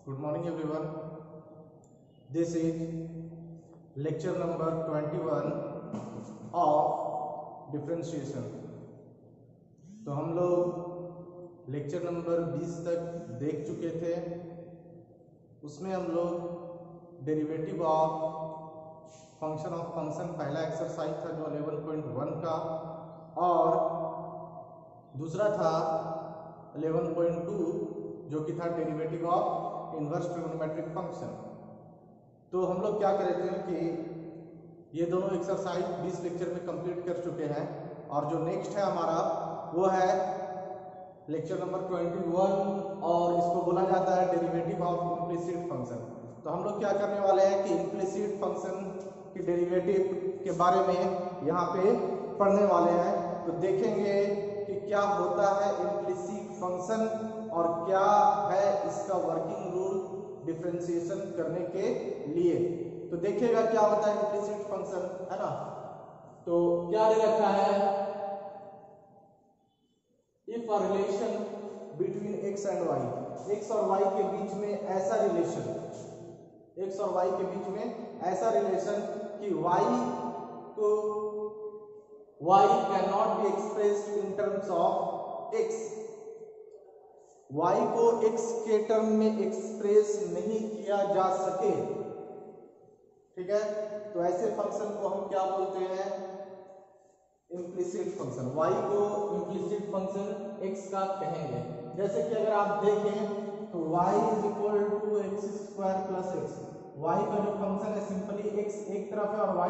Good morning everyone. This is lecture number 21 of differentiation. तो हम लोग लेक्चर नंबर 20 तक देख चुके थे. उसमें हम लोग डेरिवेटिव ऑफ फंक्शन पहला एक्सरसाइज था जो 11.1 का, और दूसरा था 11.2 जो कि था derivative of inverse trigonometric function. तो हम लोग क्या कर रहे थे कि ये दोनों एक्सरसाइज 20 लेक्चर में कंप्लीट कर चुके हैं, और जो नेक्स्ट है हमारा वो है लेक्चर नंबर 21 और इसको बोला जाता है डेरिवेटिव ऑफ इम्प्लिसिट फंक्शन. तो हम लोग क्या करने वाले हैं कि इम्प्लिसिट फंक्शन की डेरिवेटिव के बारे में यहाँ पे पढ़ने वाले हैं. तो देखेंगे कि क्या होता है इम्प्लिसिट फंक्शन और क्या है इसका वर्किंग रूल डिफरेंशिएशन करने के लिए. तो देखिएगा क्या होता है इम्प्लिसिट फंक्शन, है ना. तो क्या दे रखा है, if a relation between X and Y, X और वाई के बीच में ऐसा रिलेशन, एक्स और वाई के बीच में ऐसा रिलेशन कि Y can not be expressed in terms of X, y को x के टर्म में एक्सप्रेस नहीं किया जा सके. ठीक है, तो ऐसे फंक्शन को हम क्या बोलते हैं, इम्प्लिसिट फंक्शन. y को इम्प्लिसिट फंक्शन x का कहेंगे. जैसे कि अगर आप देखें तो y is equal to X square plus X. y का जो फंक्शन है सिंपली x एक तरफ है और y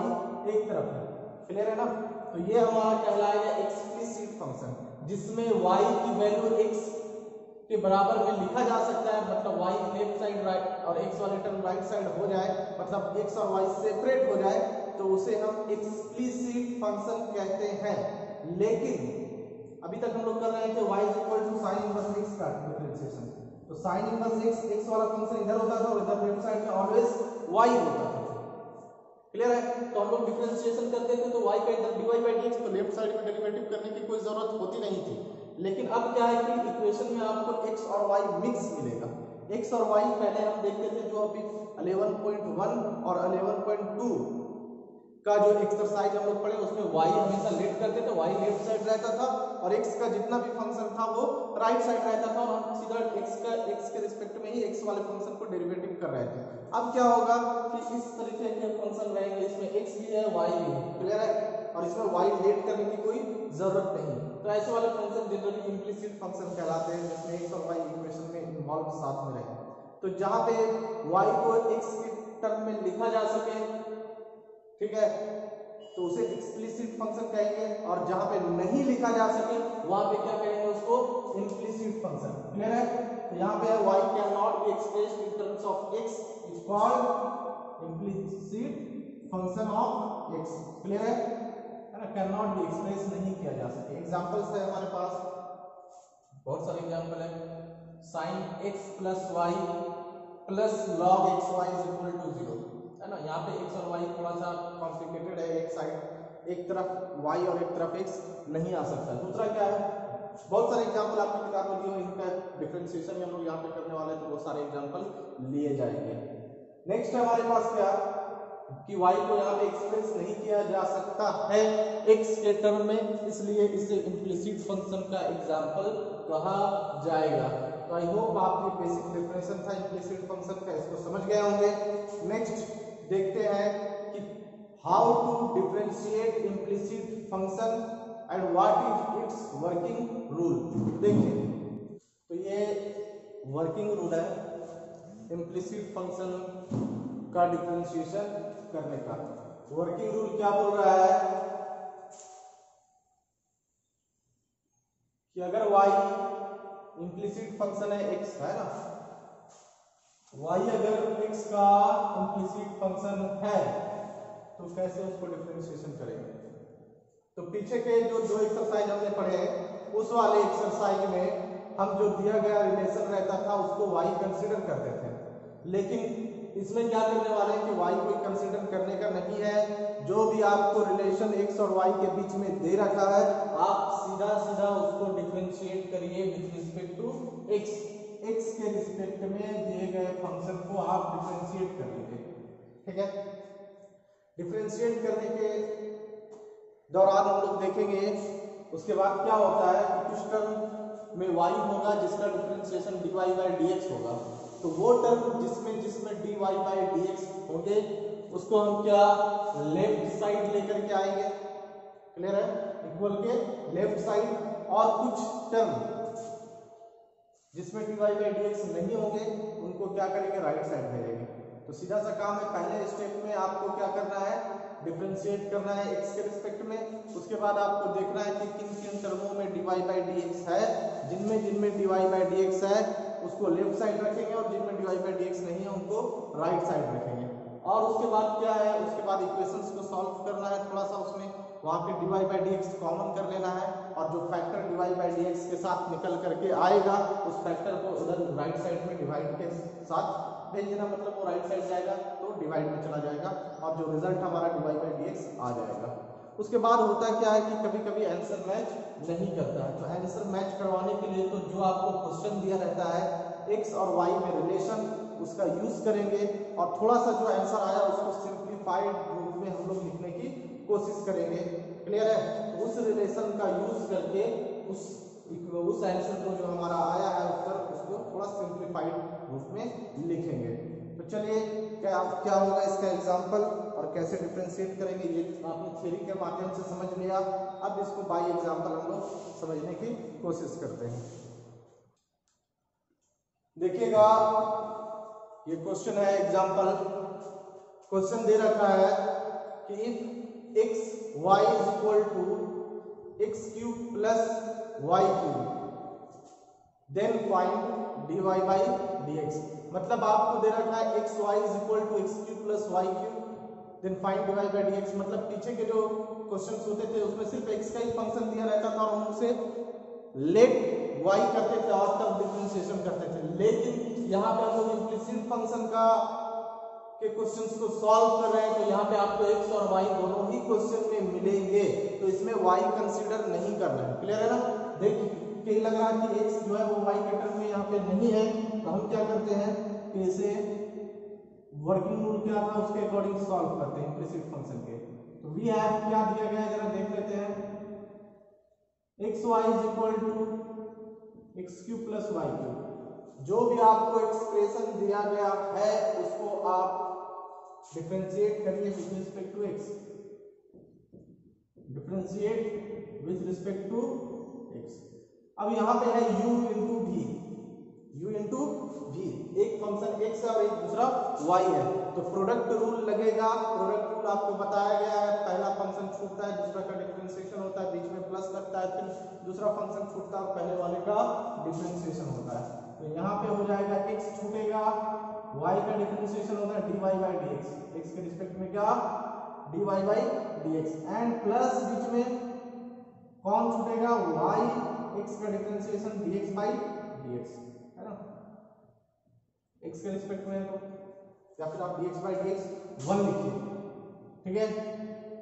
एक तरफ है. क्लियर है ना. तो ये हमारा कहलाएगा एक्सप्लिसिट फंक्शन, जिसमें y की वैल्यू x के बराबर में लिखा जा सकता है. मतलब y लेफ्ट साइड राइट और x वाले टर्म राइट साइड हो जाए, मतलब x और y सेपरेट हो जाए, तो उसे हम एक्सप्लिसिट फंक्शन कहते हैं. लेकिन अभी तक हम लोग कर रहे थे y is equal to sin inverse x का डिफरेंशिएशन. तो sin इनवर्स x वाला फंक्शन इधर होता था और इधर लेफ्ट साइड में ऑलवेज y होता था. क्लियर है. तो हम लोग डिफरेंशिएशन करते थे तो y का इधर dy बाय dx, तो लेफ्ट साइड में डेरिवेटिव करने की कोई जरूरत होती नहीं थी. लेकिन अब क्या है कि इक्वेशन में आपको x और y मिक्स मिलेगा. x और y पहले हम देखते थे जो अभी 11.1 और 11.2 का जो एक्सरसाइज हम लोग पढ़े उसमें y हमेशा लेफ्ट करते थे, y लेफ्ट साइड रहता था, और x का जितना भी फंक्शन था वो राइट साइड रहता था, और हम सीधा x के रिस्पेक्ट में ही x वाले फंक्शन को डेरिवेटिव कर रहे थे. अब क्या होगा कि इस तरीके के फंक्शन रहेंगे, इसमें x भी है y भी है. क्लियर है. और इसमें y लेट करने की कोई जरूरत नहीं. तो ऐसे वाले फंक्शन जनरली इम्प्लिसिट फंक्शन कहलाते हैं, जिसमें x और y इक्वेशन में इन्वॉल्व साथ में रहे. तो जहां पे y को x के टर्म में लिखा जा सके, ठीक है, तो उसे एक्सप्लिसिट फंक्शन कहेंगे, और जहां पे नहीं लिखा जा सके वहां पे क्या कहेंगे, उसको इम्प्लिसिट फंक्शन. क्लियर है. तो यहां पे y can not be expressed in terms of x is called implicit function of x. Clear है ना. कैन नॉट बी एक्सप्रेस नहीं किया जा सके. एग्जांपल्स है हमारे पास, बहुत सारे एग्जांपल है. sin x plus y plus log xy is equal to 0, है ना. यहाँ पे x और y थोड़ा सा कॉम्प्लिकेटेड है. एक साइड एक तरफ y और एक तरफ x नहीं आ सकता. दूसरा क्या है, बहुत सारे एग्जांपल आपकी किताब में दिए हुए, इनका डिफरेंशिएशन हम लोग यहाँ पे करने वाले हैं, तो बहुत सारे एग्जांपल लिए जाएंगे. नेक्स्ट है हमारे पास क्या कि y को यहाँ पे एक्सप्रेस नहीं किया जा सकता है x के टर्म में, इसलिए इसे इम्प्लिसिट फंक्शन का एग्जांपल कहा जाएगा. तो आई होप आपकी बेसिक डेफिनेशन था इम्प्लिसिट फंक्शन का, इसको समझ गए होंगे. नेक्स्ट देखते हैं कि how to differentiate implicit function and what is its working rule. देखिए, तो ये वर्किंग रूल है इम्प्लिसिट फंक्शन का डिफरेंशिएशन करने का. वर्किंग रूल क्या बोल रहा है कि अगर y इम्प्लिसिट फंक्शन है x, है ना, y अगर x का इम्प्लिसिट फंक्शन है तो कैसे उसको डिफरेंशिएशन करेंगे. तो पीछे के जो दो एक्सरसाइज हमने पढ़े हैं, उस वाले एक्सरसाइज में हम जो दिया गया रिलेशन रहता था उसको y कंसीडर करते थे. लेकिन इसमें क्या करने वाले हैं कि y को कंसीडर करने का नहीं है. जो भी आपको रिलेशन x और y के बीच में दे रखा है, आप सीधा सीधा उसको डिफरेंशिएट करिए with respect to x. x के रिस्पेक्ट में दिए गए फंक्शन को आप डिफरेंशिएट कर लीजिए। ठीक है, डिफरेंशिएट करने के दौरान हम लोग देखेंगे उसके बाद क्या होता है कि कुछ टर्म में y होगा जिसका डिफरेंशिएशन dy बाई dx होगा, तो वो टर्म जिसमें dy बाई dx होंगे उसको हम क्या लेफ्ट साइड लेकर के आएंगे। क्लियर है, इक्वल के लेफ्ट साइड, और कुछ टर्म जिसमें dy बाई dx नहीं होंगे उनको क्या करेंगे, राइट साइड भेजेंगे। तो सीधा सा काम है, पहले स्टेप में आपको क्या करना है, डिफरेंशिएट करना है x के रिस्पेक्ट में। उसके बाद आपको देखना है कि किन किन टर्मों में dy बाई dx है, जिनमें dy बाई dx है उसको लेफ्ट साइड रखेंगे, और जिनमें dy बाई dx नहीं है उनको राइट साइड रखेंगे। और उसके बाद क्या है, उसके बाद इक्वेशंस को सॉल्व करना है, थोड़ा सा उसमें वहां पे dy बाई dx कॉमन कर लेना है, और जो फैक्टर dy बाई dx के साथ निकल करके आएगा उस फैक्टर को उधर राइट साइड में डिवाइड के साथ भेज देना, मतलब वो राइट साइड जाएगा तो डिवाइड में चला जाएगा, और जो रिजल्ट हमारा dy बाई dx आ जाएगा। उसके बाद होता क्या है कि कभी कभी आंसर मैच नहीं करता है, तो आंसर मैच करवाने के लिए तो जो आपको क्वेश्चन दिया रहता है x और y में रिलेशन, उसका यूज करेंगे, और थोड़ा सा जो आंसर आया उसको सिंप्लीफाइड रूप में हम लोग लिखने की कोशिश करेंगे। क्लियर है, तो उस रिलेशन का यूज करके उस आंसर को जो हमारा आया है उत्तर, उसको थोड़ा सिंप्लीफाइड रूप में लिखेंगे। तो चलिए क्या होगा इसका एग्जांपल और कैसे डिफरेंशिएट करेंगे ये आपने थ्योरी के माध्यम से समझ लिया। अब इसको बाय एग्जांपल हम लोग समझने की कोशिश करते हैं। देखिएगा ये क्वेश्चन है एग्जांपल। क्वेश्चन दे रखा है कि if x y is equal to x cube plus y cube then find dy by dx। मतलब आपको दे रखा है x y is equal to x cube plus y cube then find dy by dx। मतलब पीछे के जो questions होते थे उसमें सिर्फ x का ही फंक्शन दिया रहता था और हम उसे लेट y करते थे और तब डिफरेंशिएशन करते थे, लेकिन यहाँ पे हम लोग इम्प्लिसिट फंक्शन के क्वेश्चंस को सॉल्व कर रहे हैं, तो यहाँ पे आपको x और y दोनों ही क्वेश्चन में मिलेंगे, तो इसमें y कंसीडर नहीं करना है। क्लियर है ना, देखिए लग रहा है कि x जो है वो y के टर्म में यहाँ पे नहीं है, तो हम क्या करते हैं कि इसे वर्किंग रूल क्या था उसके अकॉर्डिंग सॉल्व करते हैं इम्प्लिसिट फंक्शन के। तो वी हैव क्या दिया गया है जरा देख लेते हैं, xy is equal to x cube plus y cube. जो भी आपको एक्सप्रेशन दिया गया है उसको आप डिफरेंशिएट करिए with respect to x, differentiate with respect to x। अब यहाँ पे है u into v, u into v, एक फंक्शन x है और एक दूसरा y है, तो प्रोडक्ट रूल लगेगा। प्रोडक्ट रूल आपको बताया गया है, पहला फंक्शन छूटता है दूसरा का डिफरेंशिएशन होता है, बीच में प्लस लगता है, फिर दूसरा फंक्शन छूटता है और पहले वाले का डिफरेंशिएशन होता है। तो यहाँ पे हो जाएगा x छूटेगा, y का डिफरेंशिएशन होता है dy बाई dx, x के रिस्पेक्ट में क्या dy by dx, and plus बीच में कौन छूटेगा y, x का डिफरेंशिएशन dx बाई dx है ना, x के रिस्पेक्ट में तो, या फिर आप dx बाई dx 1 लिखिए। ठीक है,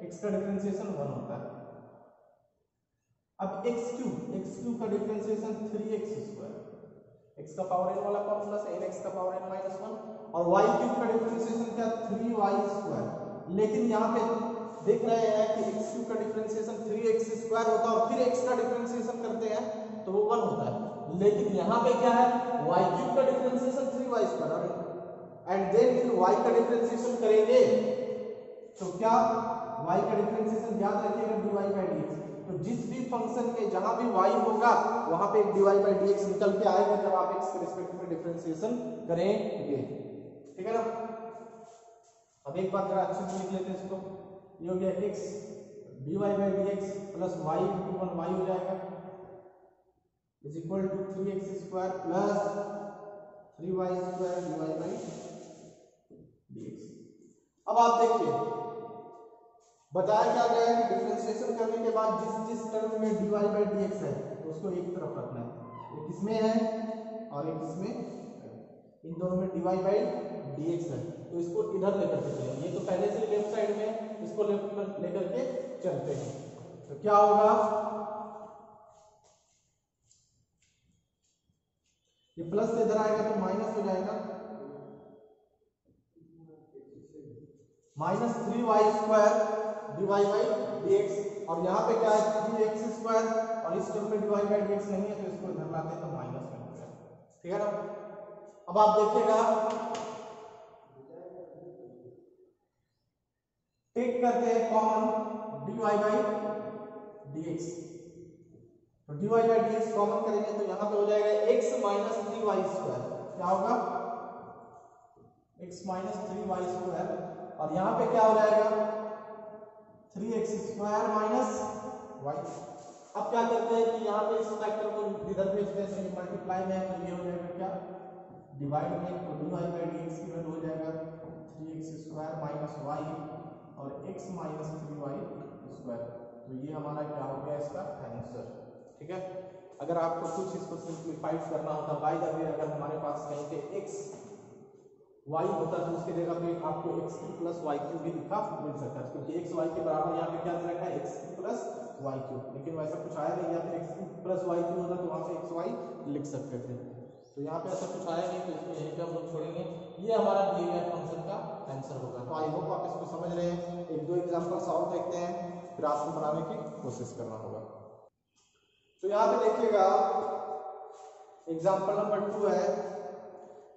x का डिफरेंशिएशन 1 होता है। अब x क्यूब का डिफरेंशिएशन 3x स्क्वायर, x का पावर n वाला फॉर्मूला से nx का पावर n माइनस 1, और y क्यूब का डिफरेंशिएशन क्या 3y स्क्वायर। लेकिन यहाँ पे देख रहे हैं कि x क्यूब का डिफरेंशिएशन 3x स्क्वायर होता है और फिर x का डिफरेंशिएशन करते हैं तो वो 1 होता है, लेकिन यहाँ पे क्या है y क्यूब का differentiation 3y square, and then फिर y का डिफरेंशिएशन करेंगे तो क्या y का डिफरेंशिएशन याद रखिएगा dy बाई dx। तो जिस भी फंक्शन में जहां भी y होगा वहां पे एक dy बाई dx निकल के आएगा जब आप x के रिस्पेक्ट में डिफरेंशिएशन करेंगे। ठीक है ना, अब एक बात जरा अच्छे से लिख लेते हैं इसको, ये हो गया x dy by dx plus y into 1y हो जाएगा is equal to 3x square plus 3y square dy by dx। अब आप देखिए बताया क्या गया है कि डिफरेंशिएशन करने के बाद जिस टर्म में dy बाई dx है तो उसको एक तरफ रखना है, एक इसमें है और एक इसमें है, इन दोनों में dy बाई dx है तो इसको इधर लेकर के चलेंगे, ये तो पहले से लेफ्ट साइड में, इसको लेफ्ट में लेकर के चलते हैं तो क्या होगा ये प्लस से इधर आएगा तो माइनस हो जाएगा, -3y² डिवाइड बाई dx, और यहाँ पे क्या है 3x², और इस टर्म में डिवाइड बाई dx नहीं है तो इसको इधर लाते हैं तो माइनस में हो गया। ठीक है ना। अब आप देखिएगा, टेक करते हैं कॉमन डिवाइड बाई dx, तो डिवाइड बाई dx कॉमन करेंगे तो यहाँ पे हो जाएगा x - 3y², क्या होगा x - 3y², और यहाँ पे क्या हो जाएगा 3x² - y। अब क्या करते हैं कि यहाँ पे इस फैक्टर को इधर भेजते हैं, तो मल्टीप्लाई में है तो ये हो जाएगा क्या डिवाइड में, तो डिवाइड बाई dx की वैल्यू हो जाएगा 3x² - y और x - 3y², तो ये हमारा क्या हो गया इसका आंसर। ठीक है। अगर आपको कुछ इसको सिंप्लीफाइड करना होता, बाय द वे अगर हमारे पास कहीं पे x y होता तो उसके जगह पे आपको x³ + y³ भी लिखा मिल सकता है, क्योंकि x y के बराबर यहाँ पे क्या दे रखा है x³ + y³, लेकिन वैसा कुछ आया नहीं, या फिर x³ + y³ होता तो वहाँ पे x y लिख सकते थे, तो यहाँ पे ऐसा कुछ आया नहीं, तो इसको यहीं पे हम लोग छोड़ेंगे। ये हमारा दिए गए फंक्शन का आंसर होगा। तो आई होप आप इसको समझ रहे हैं। एक दो एग्जाम्पल सॉल्व देखते हैं, फिर आपको बनाने की कोशिश करना होगा। तो यहाँ पे देखिएगा एग्जाम्पल नंबर 2 है,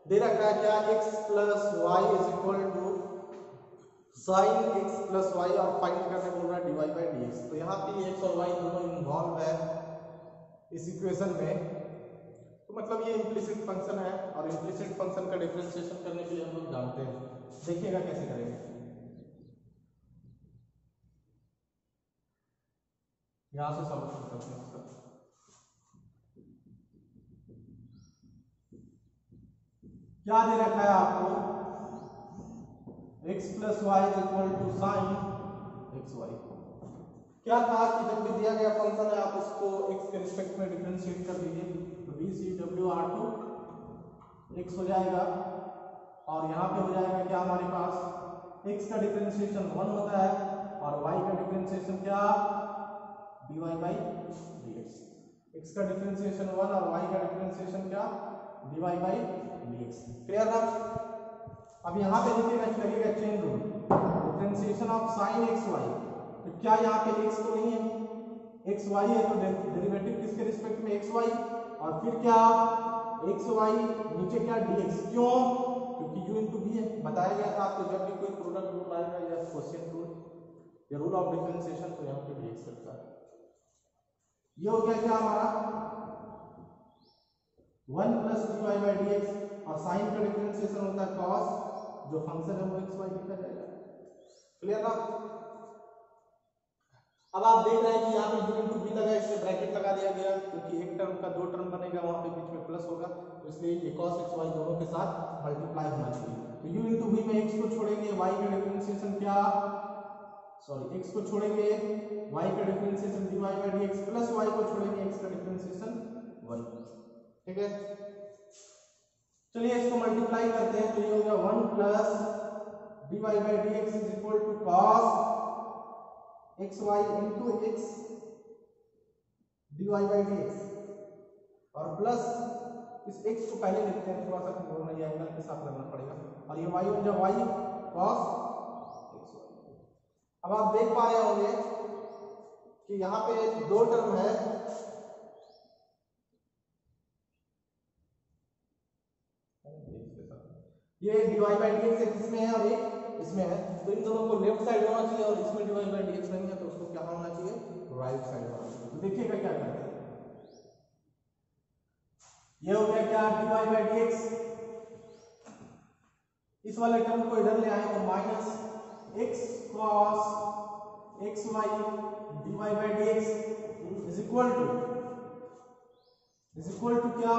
दे रखा है क्या x + y = sin x + y, और फाइंड करने बोल रहा है डिवाइड बाई dx। तो यहाँ पे x और y दोनों इन्वॉल्व है इस इक्वेशन में, तो मतलब ये इम्प्लिसिट फंक्शन है, और इम्प्लिसिट फंक्शन का डिफरेंशिएशन करने के लिए हम लोग जानते हैं। देखिएगा कैसे करेंगे। यहां से सॉल्यूशन करते हैं इसका। क्या दे रखा है आपको x + y = sin xy। क्या था कि जब भी दिया गया फंक्शन है आप उसको x के रिस्पेक्ट में डिफरेंशिएट कर दीजिए, तो dCWR2 x हो जाएगा, और यहाँ पे हो जाएगा क्या हमारे पास x का डिफरेंशिएशन 1 होता है, और y का डिफरेंशिएशन क्या dy बाई dx। x का डिफरेंशिएशन 1 और y का डिफरेंशिएशन क्या dy बाई dx। क्लियर ना। अब यहाँ पे लिखिएगा chain rule, differentiation of sin xy, तो क्या यहाँ पे x तो नहीं है, xy है, तो डेरिवेटिव किसके रिस्पेक्ट में xy, और फिर क्या xy नीचे क्या dx, क्यों क्योंकि u * v है। बताया गया था आपको जब भी कोई प्रोडक्ट रूल आएगा या क्वोशिएंट रूल या रूल ऑफ डिफरेंशिएशन, तो यहाँ पे dx लगता है। ये हो गया क्या हमारा 1 + dy बाई dx, और साइन का डिफरेंशिएशन होता है cos, जो फंक्शन है वो xy लिखा जाएगा। क्लियर ना। अब आप देख रहे हैं कि यहाँ पे u * v लगा, इसमें ब्रैकेट लगा दिया गया, क्योंकि एक टर्म का दो टर्म बनेगा, वहां पे बीच में प्लस होगा, तो इसलिए ये cos xy दोनों के साथ मल्टीप्लाई होना चाहिए। तो u * v में x को छोड़ेंगे, y का डिफरेंशिएशन क्या x को छोड़ेंगे, y का differentiation dy by dx, plus y को छोड़ेंगे, x का डिफरेंशिएशन 1। ठीक है। चलिए इसको मल्टीप्लाई करते हैं, तो ये हो गया 1 + dy by dx = cos xy into x dy by dx, और प्लस इस x को पहले लिखते हैं, थोड़ा सा घूमना, ये एंगल के साथ लगना पड़ेगा, और ये y बन जाए y cos xy। अब आप देख पा रहे होंगे कि यहाँ पे दो टर्म है, ये dy बाई dx एक इसमें है और एक इसमें है, तो इन दोनों को लेफ्ट साइड होना चाहिए, और इसमें dy बाई dx नहीं है तो उसको क्या होना चाहिए राइट साइड होना चाहिए। तो देखिएगा क्या करते हैं, ये हो गया क्या dy बाई dx, इस वाले टर्म को इधर ले आए तो -x cos xy dy by dx is equal to क्या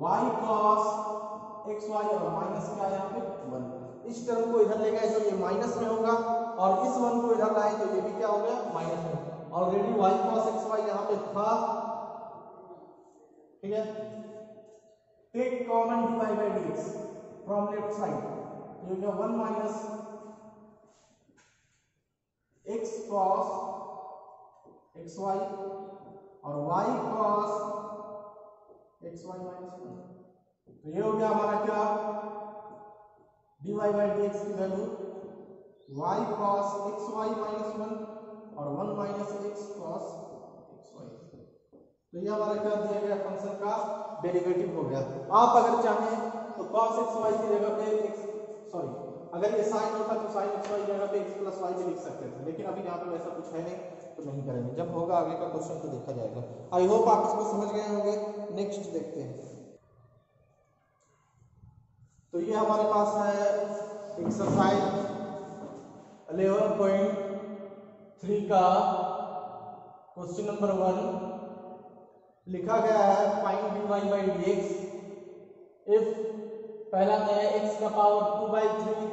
y cos xy, और माइनस क्या यहाँ पे 1। इस टर्म को इधर ले गए तो ये माइनस में होगा, और इस 1 को इधर लाए तो ये भी क्या हो गया माइनस में। ऑलरेडी y cos xy यहाँ पे था। ठीक है। Take common dy by dx from left side, तो ये हो गया 1 - x cos xy, और y cos X Y minus 1। तो ये हो गया हमारा क्या, dy बाई dx की value y cos X Y minus 1 और 1 minus X cos X Y. तो ये हमारा क्या दिया गया फंक्शन का डेरिवेटिव हो गया। आप अगर चाहें तो cos एक्स वाई की जगह पे अगर ये साइन होता तो साइन एक्स वाई की जगह पे x प्लस वाई भी लिख सकते थे, लेकिन अभी यहाँ पे वैसा कुछ है नहीं तो नहीं करेंगे। जब होगा आगे का क्वेश्चन तो देखा जाएगा। आई होप आप इसको समझ गए होंगे। नेक्स्ट देखते हैं। तो ये हमारे पास है एक्सरसाइज 11.3 का क्वेश्चन नंबर 1। लिखा गया है find dy by dx if पहला में x का पावर 2/3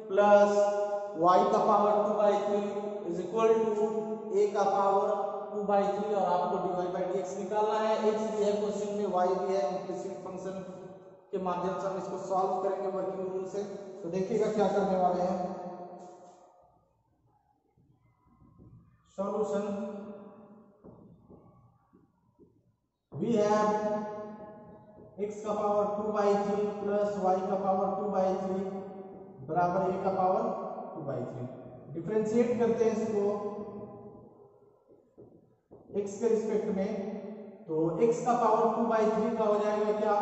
प्लस y का power 2/3 is equal to a का पावर 2/3 और आपको dy बाई dx निकालना है। x भी है क्वेश्चन में, y भी है। इम्प्लिसिट फंक्शन के माध्यम से हम इसको सॉल्व करेंगे वर्किंग रूल से। तो देखिएगा क्या करने वाले हैं। सॉल्यूशन वी हैव x का पावर 2/3 प्लस y का पावर 2/3 बराबर a का पावर 2/3। डिफरेंशिएट करते हैं इसको x के रिस्पेक्ट में। तो x का पावर 2/3 का हो जाएगा क्या,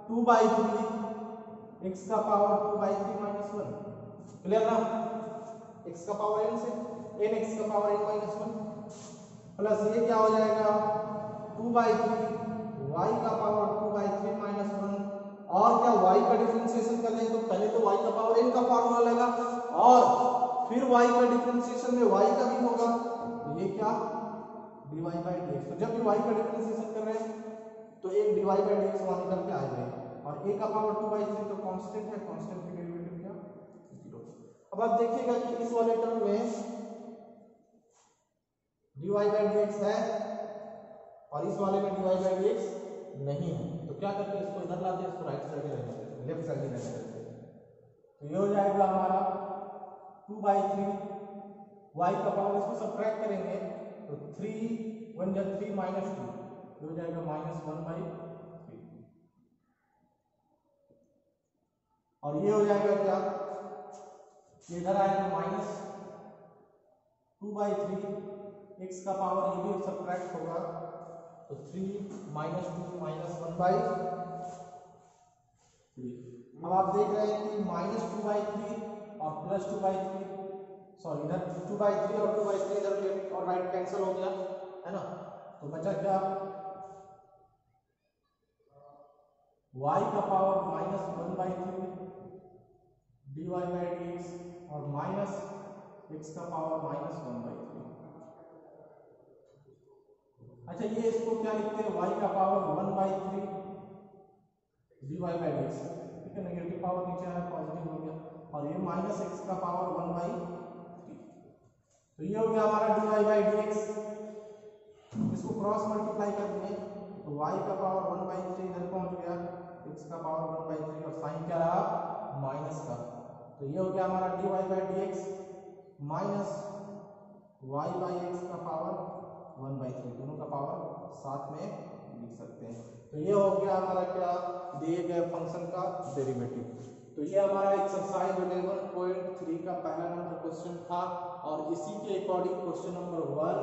2/3 x का पावर 2/3 माइनस 1। क्लियर ना, x का पावर n से n x का पावर n माइनस 1 प्लस ये क्या हो जाएगा 2/3 y का पावर 2/3 माइनस 1। और क्या y का डिफरेंशिएशन कर लें तो पहले तो y का पावर n का फार्मूला लगा और फिर y का डिफरेंशिएशन में y का भी होगा। तो ये क्या dy बाई dx। तो जब भी y का डिफरेंशिएशन कर रहे हैं तो एक dy बाई dx वहां निकल के आएगा और a का पावर 2/3 तो कांस्टेंट है, कांस्टेंट की डेरिवेटिव क्या 0। अब आप देखिएगा कि इस वाले टर्म में dy बाई dx है और इस वाले में dy बाई dx नहीं है। तो क्या करते हैं, इसको इधर लाते हैं, इसको राइट साइड में रहने देते हैं, लेफ्ट साइड में रहने देते हैं। तो ये हो जाएगा हमारा 2/3 y का पावर, इसको सबट्रैक्ट करेंगे तो 3 1 जा 3 माइनस 2 ये हो जाएगा -1/3 और ये हो जाएगा क्या, ये इधर आएगा -2/3 x का पावर, ये भी सबट्रैक्ट होगा तो 3 -2 -1/3। अब आप देख रहे हैं कि -2/3 और +2/3 इधर 2/3 और 2/3 इधर लेफ्ट और राइट कैंसिल हो गया है ना। तो बचा क्या y का पावर -1/3 dy बाई dx और माइनस x का पावर -1/3। अच्छा ये इसको क्या लिखते हैं, y का पावर 1/3 dy बाई dx, ठीक है। नेगेटिव पावर नीचे आया, पॉजिटिव हो गया और ये -x का पावर 1/3। तो ये हो गया हमारा dy बाई dx। इसको क्रॉस मल्टीप्लाई कर दिए तो y का पावर 1/3 इधर पहुंच गया, x का पावर 1/3 और साइन क्या रहा माइनस का। तो ये हो गया हमारा dy by dx minus y by x का पावर 1/3, दोनों का पावर साथ में लिख सकते हैं। तो ये हो गया हमारा क्या दिए गए फंक्शन का डेरिवेटिव। तो ये हमारा एक्सरसाइज 11.3 का पहला नंबर क्वेश्चन था और इसी के according question number 1,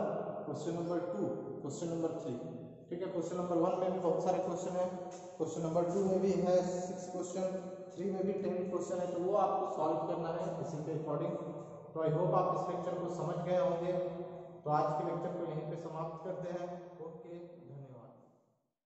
question number 2, question number 3, ठीक है। क्वेश्चन नंबर 1 में भी बहुत सारे क्वेश्चन है, क्वेश्चन नंबर 2 में भी है 6 क्वेश्चन, 3 में भी 10 क्वेश्चन है। तो वो आपको सॉल्व करना है इसी के अकॉर्डिंग। तो आई होप आप इस लेक्चर को समझ गए होंगे। तो आज के लेक्चर को यहीं पे समाप्त करते हैं। ओके, धन्यवाद।